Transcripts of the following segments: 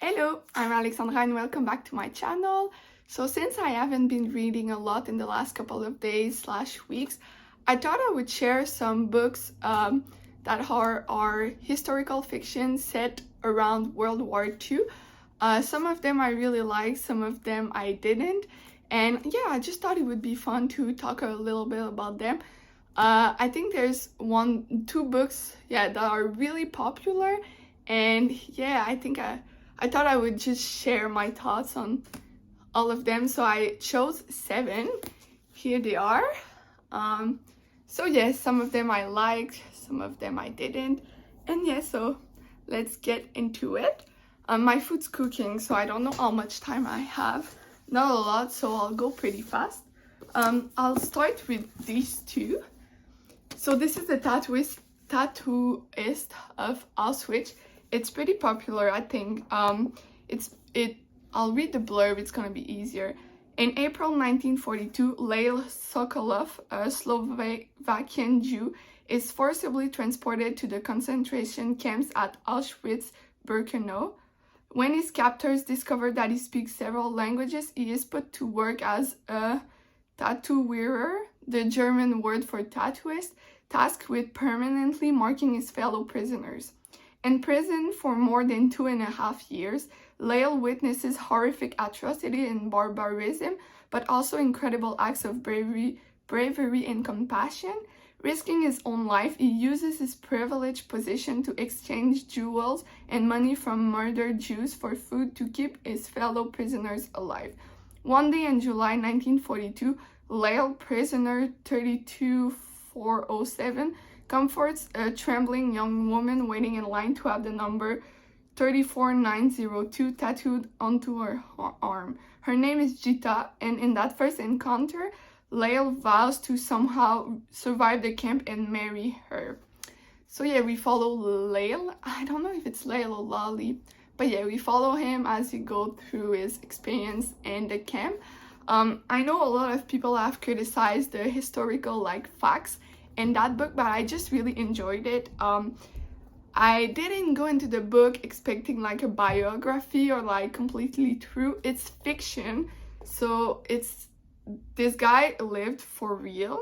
Hello, I'm Alexandra and welcome back to my channel. So since I haven't been reading a lot in the last couple of days/weeks, I thought I would share some books that are historical fiction set around World War II. Some of them I really liked, some of them I didn't. And yeah, I just thought it would be fun to talk a little bit about them. I think there's two books, that are really popular. And yeah, I thought I would just share my thoughts on all of them. So I chose 7. Here they are. So yes, some of them I liked, some of them I didn't. And yeah, so let's get into it. My food's cooking, so I don't know how much time I have. Not a lot, so I'll go pretty fast. I'll start with these two. So this is the Tattooist of Auschwitz. It's pretty popular, I think. I'll read the blurb, it's gonna be easier. In April 1942, Leil Sokolov, a Slovakian Jew, is forcibly transported to the concentration camps at Auschwitz-Birkenau. When his captors discover that he speaks several languages, he is put to work as a tattoo wearer, the German word for tattooist, tasked with permanently marking his fellow prisoners. In prison for more than 2.5 years, Leil witnesses horrific atrocity and barbarism, but also incredible acts of bravery and compassion. Risking his own life, he uses his privileged position to exchange jewels and money from murdered Jews for food to keep his fellow prisoners alive. One day in July 1942, Leil, prisoner 32407, comforts a trembling young woman waiting in line to have the number 34902 tattooed onto her arm. Her name is Gita, and in that first encounter, Leil vows to somehow survive the camp and marry her. So yeah, we follow Leil. I don't know if it's Leil or Lali, but yeah, we follow him as he goes through his experience in the camp. I know a lot of people have criticized the historical facts in that book, but I just really enjoyed it. I didn't go into the book expecting a biography or completely true. It's fiction, so this guy lived for real.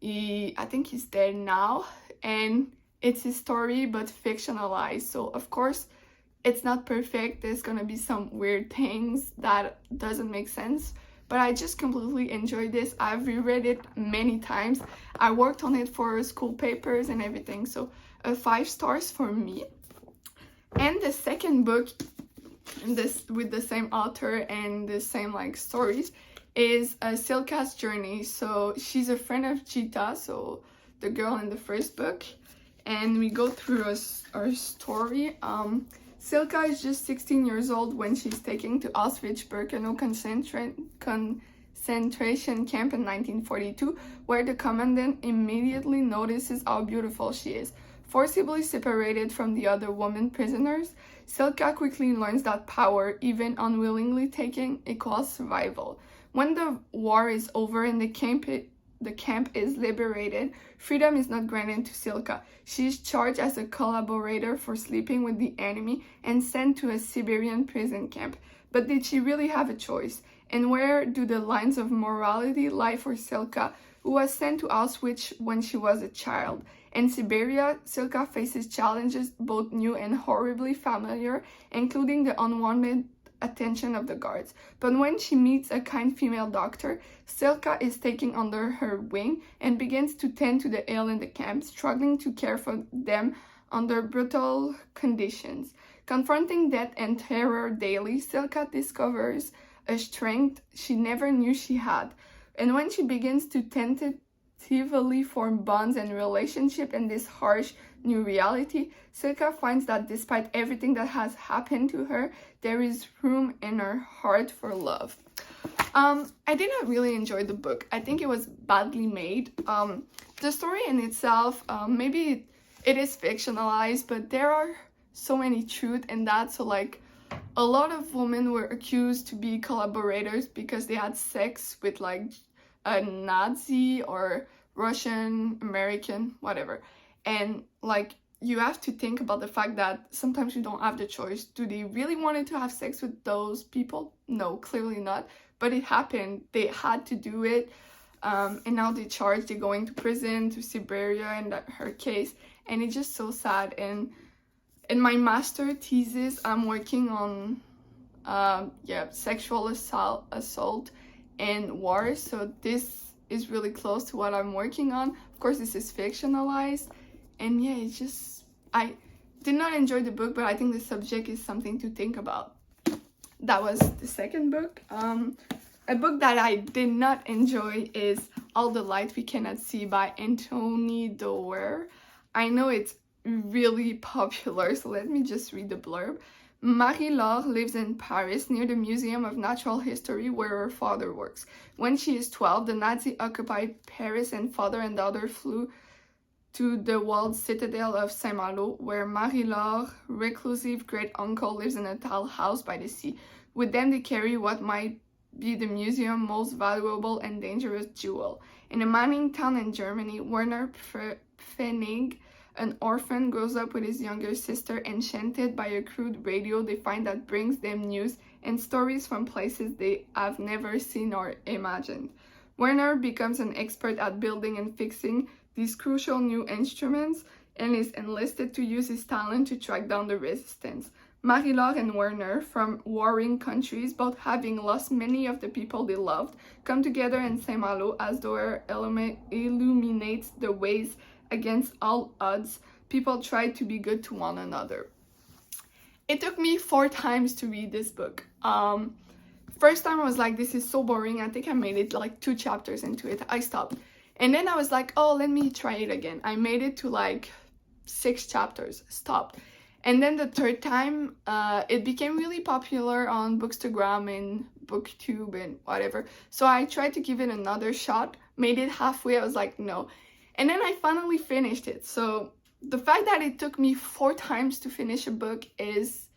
I think he's dead now, and it's his story but fictionalized. So of course it's not perfect. There's gonna be some weird things that doesn't make sense, but I just completely enjoyed this. I've reread it many times. I worked on it for school papers and everything, so 5 stars for me. And the second book with the same author and the same stories is Silka's Journey. So she's a friend of Gita, so the girl in the first book, and we go through our story. Silka is just 16 years old when she's taken to Auschwitz-Birkenau concentration camp in 1942, where the commandant immediately notices how beautiful she is. Forcibly separated from the other women prisoners, Silka quickly learns that power, even unwillingly taken, equals survival. When the war is over and the camp is liberated, freedom is not granted to Silka. She is charged as a collaborator for sleeping with the enemy and sent to a Siberian prison camp. But did she really have a choice? And where do the lines of morality lie for Silka, who was sent to Auschwitz when she was a child? In Siberia, Silka faces challenges both new and horribly familiar, including the unwanted attention of the guards. But when she meets a kind female doctor, Silka is taken under her wing and begins to tend to the ill in the camp, struggling to care for them under brutal conditions. Confronting death and terror daily, Silka discovers a strength she never knew she had. And when she begins to tentatively form bonds and relationships in this harsh new reality, Silka finds that despite everything that has happened to her, there is room in her heart for love. I did not really enjoy the book. I think it was badly made. The story in itself, maybe it is fictionalized, but there are so many truth in that. So a lot of women were accused to be collaborators because they had sex with a Nazi or Russian, American, whatever. And you have to think about the fact that sometimes you don't have the choice. Do they really wanted to have sex with those people? No, clearly not. But it happened. They had to do it. And now they're going to prison, to Siberia in her case. And it's just so sad. And in my master thesis, I'm working on sexual assault and war. So this is really close to what I'm working on. Of course, this is fictionalized. And yeah, it's just, I did not enjoy the book, but I think the subject is something to think about. That was the second book. A book that I did not enjoy is All the Light We Cannot See by Anthony Doerr. I know it's really popular, so let me just read the blurb. Marie-Laure lives in Paris near the Museum of Natural History where her father works. When she is 12, the Nazi occupied Paris and father and daughter flew to the walled citadel of Saint-Malo, where Marie-Laure, reclusive great-uncle, lives in a tall house by the sea. With them they carry what might be the museum's most valuable and dangerous jewel. In a mining town in Germany, Werner Pfennig, an orphan, grows up with his younger sister. Enchanted by a crude radio they find that brings them news and stories from places they have never seen or imagined. Werner becomes an expert at building and fixing these crucial new instruments and is enlisted to use his talent to track down the resistance. Marie-Laure and Werner, from warring countries, both having lost many of the people they loved, come together in Saint-Malo as Doerr illuminates the ways against all odds. People try to be good to one another. It took me 4 times to read this book. First time I was like, this is so boring. I think I made it like 2 chapters into it. I stopped. And then I was like, oh, let me try it again. I made it to like 6 chapters, stopped. And then the 3rd time, it became really popular on Bookstagram and Booktube and whatever. So I tried to give it another shot, made it halfway. I was like, no. And then I finally finished it. So the fact that it took me 4 times to finish a book is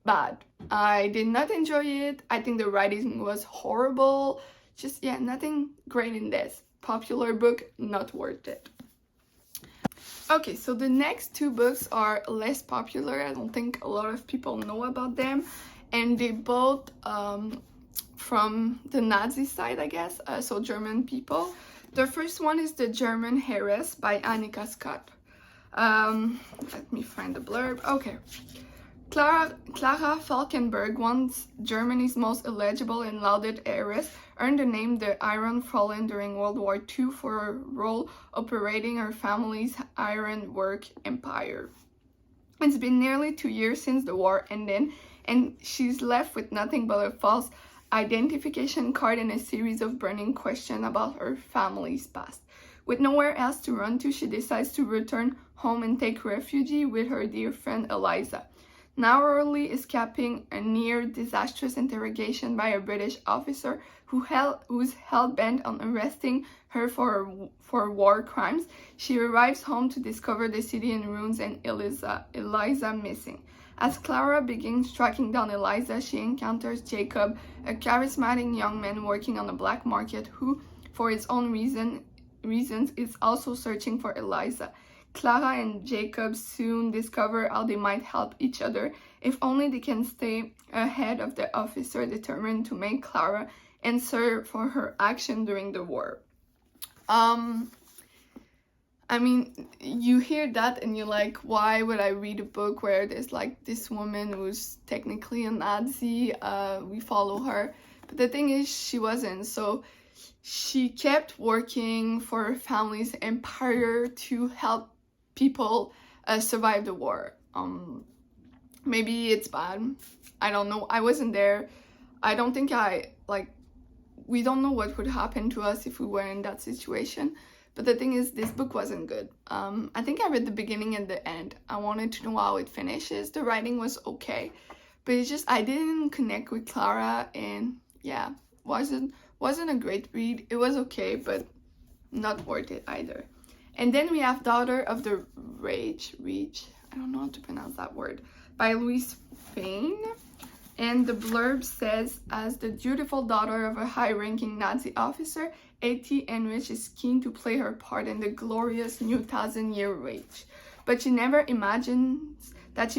bad. I did not enjoy it. I think the writing was horrible. Just, yeah, nothing great in this. Popular book, not worth it. Okay, so the next 2 books are less popular. I don't think a lot of people know about them. And they both from the Nazi side, I guess, so German people. The first one is The German Heiress by Annika Scott. Let me find the blurb. Okay. Clara Falkenberg, once Germany's most eligible and lauded heiress, earned the name the Iron Fräulein during World War II for her role operating her family's ironwork empire. It's been nearly 2 years since the war ended, and she's left with nothing but a false identification card and a series of burning questions about her family's past. With nowhere else to run to, she decides to return home and take refuge with her dear friend Eliza. Narrowly escaping a near disastrous interrogation by a British officer who's hell-bent on arresting her for war crimes, she arrives home to discover the city in ruins and Eliza missing. As Clara begins tracking down Eliza, she encounters Jacob, a charismatic young man working on the black market who, for his own reasons, is also searching for Eliza. Clara and Jacob soon discover how they might help each other if only they can stay ahead of the officer determined to make Clara answer for her action during the war. I mean, you hear that and you're like, why would I read a book where there's like this woman who's technically a Nazi, we follow her. But the thing is, she wasn't. So she kept working for her family's empire to help people survive the war. Maybe it's bad. I don't know. I wasn't there. I don't think we don't know what would happen to us if we were in that situation. But the thing is, this book wasn't good. I think I read the beginning and the end. I wanted to know how it finishes. The writing was okay, but it's just, I didn't connect with Clara, and yeah, wasn't a great read. It was okay, but not worth it either. And then we have Daughter of the Rage, I don't know how to pronounce that word, by Louise Fane. And the blurb says, as the dutiful daughter of a high-ranking Nazi officer, A.T. Enrich is keen to play her part in the glorious new 1,000-year rage. but she never imagines that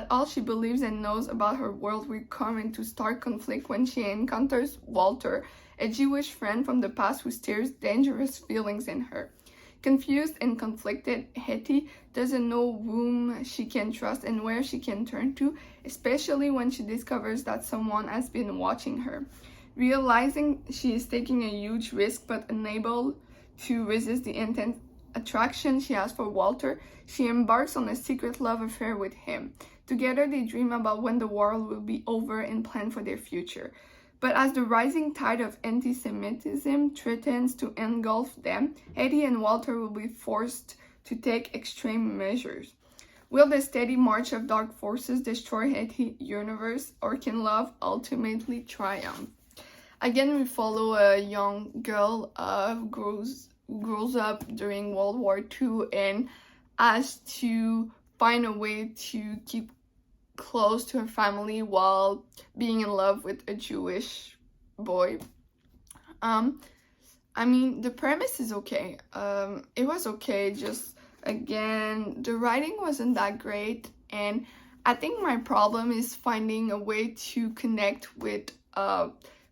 all she believes and knows about her world will come into stark conflict when she encounters Walter, a Jewish friend from the past who stirs dangerous feelings in her. Confused and conflicted, Hetty doesn't know whom she can trust and where she can turn to, especially when she discovers that someone has been watching her. Realizing she is taking a huge risk but unable to resist the intense attraction she has for Walter, she embarks on a secret love affair with him. Together they dream about when the war will be over and plan for their future. But as the rising tide of anti-Semitism threatens to engulf them, Hetty and Walter will be forced to take extreme measures. Will the steady march of dark forces destroy Hetty's universe, or can love ultimately triumph? Again, we follow a young girl who grows up during World War II and has to find a way to keep close to her family while being in love with a Jewish boy. I mean, the premise is okay. It was okay, just again, the writing wasn't that great, and I think my problem is finding a way to connect with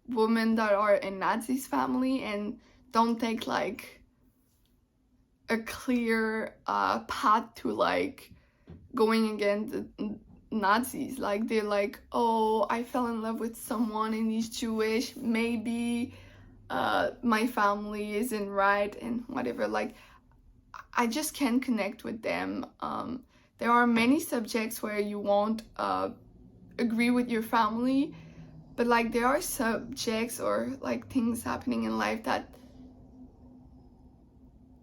women that are in Nazi's family and don't take like a clear path to like going against the Nazis. Like they're like, oh, I fell in love with someone and he's Jewish, maybe my family isn't right and whatever. Like I just can't connect with them. There are many subjects where you won't agree with your family, but like there are subjects or like things happening in life that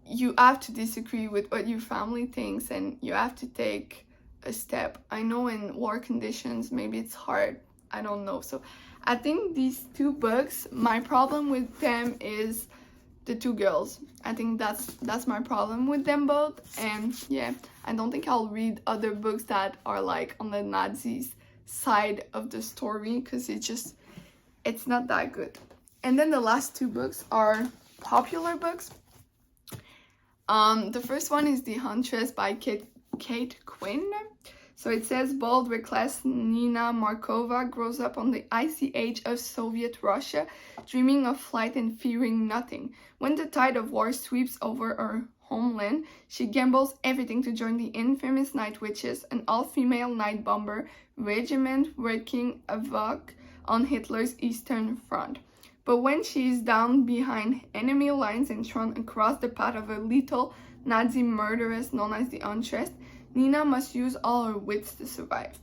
you have to disagree with what your family thinks and you have to take a step. I know in war conditions maybe it's hard, I don't know. So I think these two books, my problem with them is the two girls. I think that's my problem with them both. And yeah, I don't think I'll read other books that are like on the Nazis side of the story because it's not that good. And then the last two books are popular books. The first one is The Huntress by Kate Quinn. So it says, bold, reckless Nina Markova grows up on the icy age of Soviet Russia, dreaming of flight and fearing nothing. When the tide of war sweeps over her homeland, she gambles everything to join the infamous Night Witches, an all-female night bomber regiment wreaking havoc on Hitler's Eastern Front. But when she is down behind enemy lines and thrown across the path of a lethal Nazi murderess known as the Huntress, Nina must use all her wits to survive.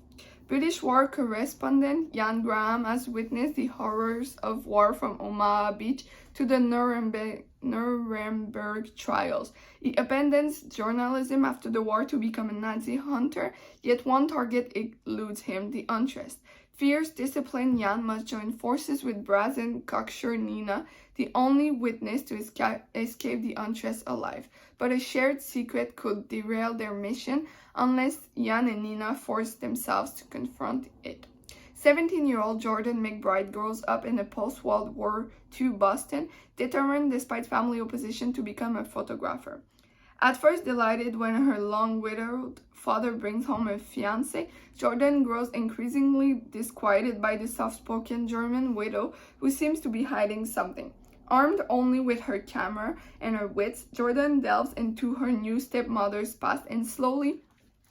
British war correspondent Ian Graham has witnessed the horrors of war from Omaha Beach to the Nuremberg trials. He abandons journalism after the war to become a Nazi hunter, yet one target eludes him, the Huntress. Fierce, disciplined Jan must join forces with brazen, cocksure Nina, the only witness to escape the Huntress alive. But a shared secret could derail their mission unless Jan and Nina force themselves to confront it. 17-year-old Jordan McBride grows up in a post-World War II Boston, determined despite family opposition to become a photographer. At first delighted when her long-widowed father brings home a fiancé, Jordan grows increasingly disquieted by the soft-spoken German widow who seems to be hiding something. Armed only with her camera and her wits, Jordan delves into her new stepmother's past and slowly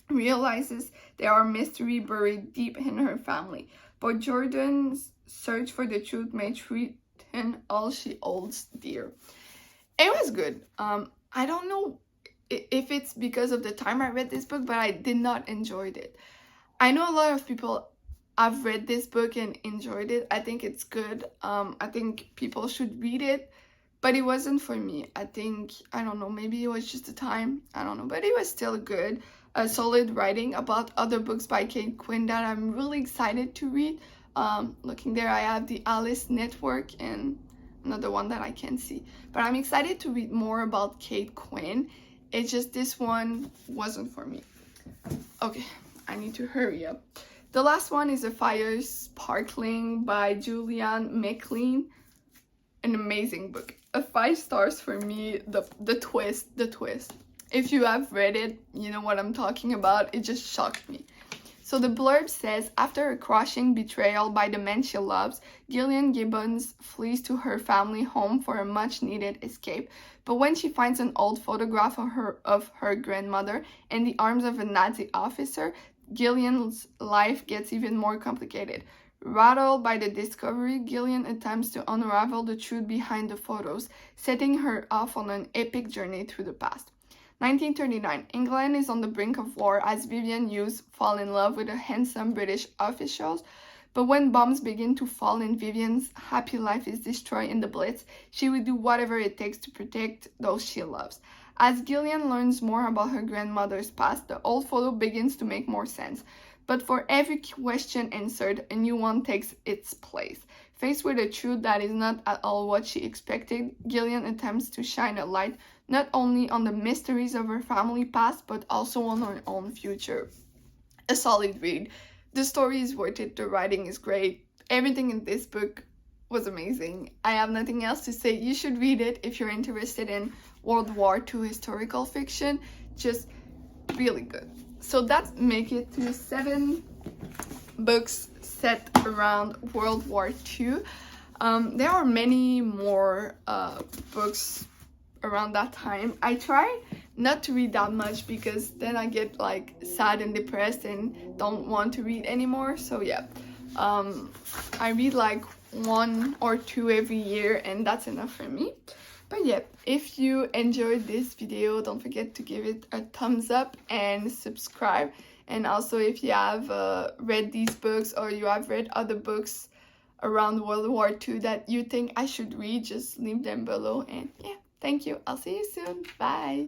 realizes there are mystery buried deep in her family. But Jordan's search for the truth may threaten all she holds dear. It was good. I don't know if it's because of the time I read this book, but I did not enjoy it. I know a lot of people have read this book and enjoyed it. I think it's good. I think people should read it, but it wasn't for me. I don't know, maybe it was just the time. I don't know, but it was still good. A solid writing about other books by Kate Quinn that I'm really excited to read. Looking there, I have the Alice Network and another one that I can't see. But I'm excited to read more about Kate Quinn. It's just this one wasn't for me. Okay, I need to hurry up. The last one is A Fire Sparkling by Julianne McLean. An amazing book. 5 stars for me. The twist. If you have read it, you know what I'm talking about. It just shocked me. So the blurb says, after a crushing betrayal by the man she loves, Gillian Gibbons flees to her family home for a much-needed escape. But when she finds an old photograph of her grandmother in the arms of a Nazi officer, Gillian's life gets even more complicated. Rattled by the discovery, Gillian attempts to unravel the truth behind the photos, setting her off on an epic journey through the past. 1939. England is on the brink of war as Vivian Hughes falls in love with a handsome British official. But when bombs begin to fall and Vivian's happy life is destroyed in the Blitz, she will do whatever it takes to protect those she loves. As Gillian learns more about her grandmother's past, the old photo begins to make more sense. But for every question answered, a new one takes its place. Faced with a truth that is not at all what she expected, Gillian attempts to shine a light not only on the mysteries of her family past, but also on her own future. A solid read. The story is worth it, the writing is great. Everything in this book was amazing. I have nothing else to say. You should read it if you're interested in World War II historical fiction. Just really good. So that make it to 7 books set around World War II. There are many more books around that time. I try not to read that much because then I get like sad and depressed and don't want to read anymore. So yeah, I read like 1 or 2 every year and that's enough for me. But yeah, if you enjoyed this video, don't forget to give it a thumbs up and subscribe. And also if you have read these books or you have read other books around World War II that you think I should read, just leave them below. And yeah, thank you. I'll see you soon. Bye.